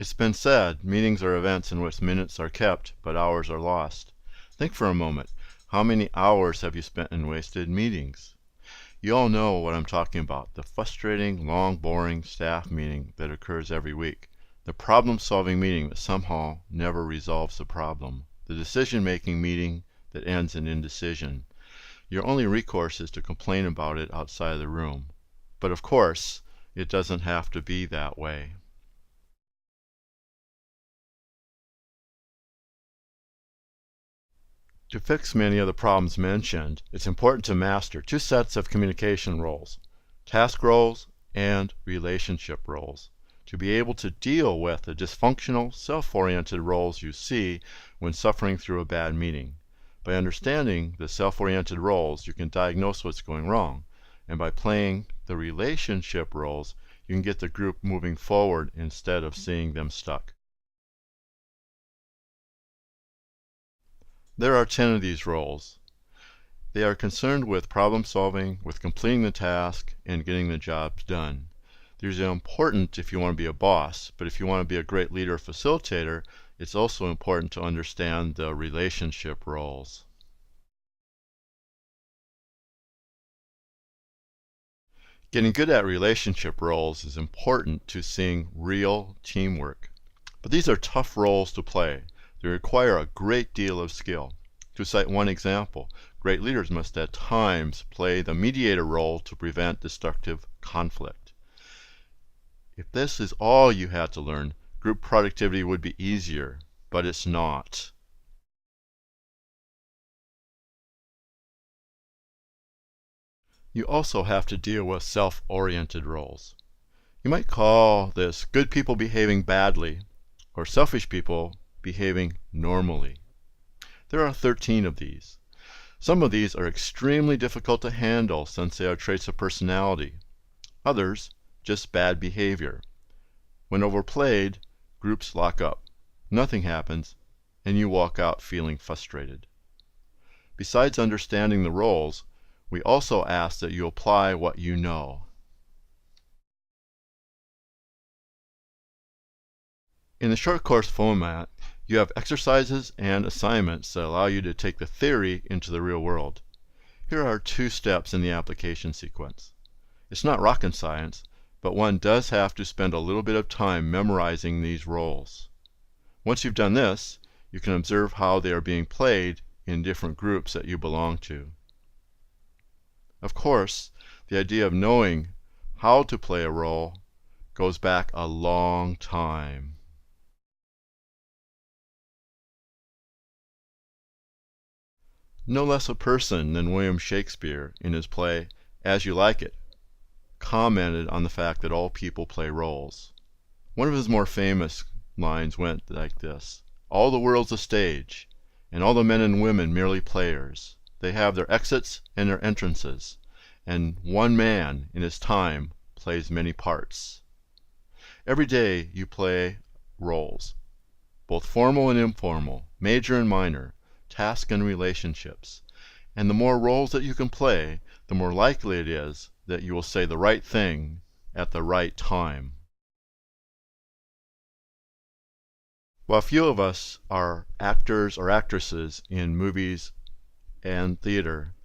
It's been said, meetings are events in which minutes are kept, but hours are lost. Think for a moment. How many hours have you spent in wasted meetings? You all know what I'm talking about, the frustrating, long, boring staff meeting that occurs every week. The problem-solving meeting that somehow never resolves the problem. The decision-making meeting that ends in indecision. Your only recourse is to complain about it outside of the room. But of course, it doesn't have to be that way. To fix many of the problems mentioned, it's important to master two sets of communication roles, task roles and relationship roles, to be able to deal with the dysfunctional, self-oriented roles you see when suffering through a bad meeting. By understanding the self-oriented roles, you can diagnose what's going wrong, and by playing the relationship roles, you can get the group moving forward instead of seeing them stuck. There are 10 of these roles. They are concerned with problem solving, with completing the task, and getting the jobs done. These are important if you want to be a boss, but if you want to be a great leader or facilitator, it's also important to understand the relationship roles. Getting good at relationship roles is important to seeing real teamwork. But these are tough roles to play. They require a great deal of skill. To cite one example, great leaders must at times play the mediator role to prevent destructive conflict. If this is all you had to learn, group productivity would be easier, but it's not. You also have to deal with self-oriented roles. You might call this good people behaving badly, or selfish people behaving normally. There are 13 of these. Some of these are extremely difficult to handle since they are traits of personality. Others, just bad behavior. When overplayed, groups lock up. Nothing happens, and you walk out feeling frustrated. Besides understanding the roles, we also ask that you apply what you know. In the short course format, you have exercises and assignments that allow you to take the theory into the real world. Here are 2 steps in the application sequence. It's not rocket science, but one does have to spend a little bit of time memorizing these roles. Once you've done this, you can observe how they are being played in different groups that you belong to. Of course, the idea of knowing how to play a role goes back a long time. No less a person than William Shakespeare, in his play As You Like It, commented on the fact that all people play roles. One of his more famous lines went like this: "All the world's a stage, and all the men and women merely players. They have their exits and their entrances, and one man in his time plays many parts." Every day you play roles, both formal and informal, major and minor, task and relationships. And the more roles that you can play, the more likely it is that you will say the right thing at the right time. While few of us are actors or actresses in movies and theater,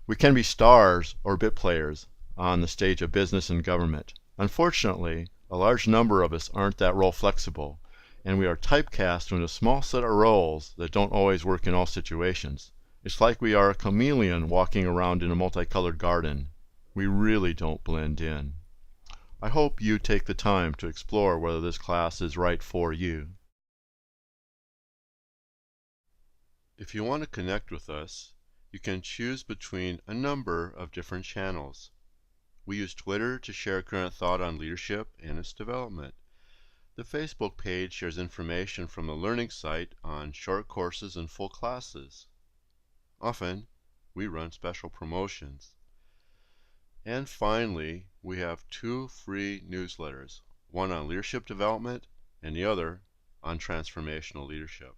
we can be stars or bit players on the stage of business and government. Unfortunately, a large number of us aren't that role flexible, and we are typecast into a small set of roles that don't always work in all situations. It's like we are a chameleon walking around in a multicolored garden. We really don't blend in. I hope you take the time to explore whether this class is right for you. If you want to connect with us, you can choose between a number of different channels. We use Twitter to share current thought on leadership and its development. The Facebook page shares information from the learning site on short courses and full classes. Often, we run special promotions. And finally, we have 2 free newsletters, one on leadership development and the other on transformational leadership.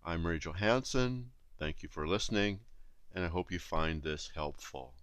I'm Ray Johansson. Thank you for listening, and I hope you find this helpful.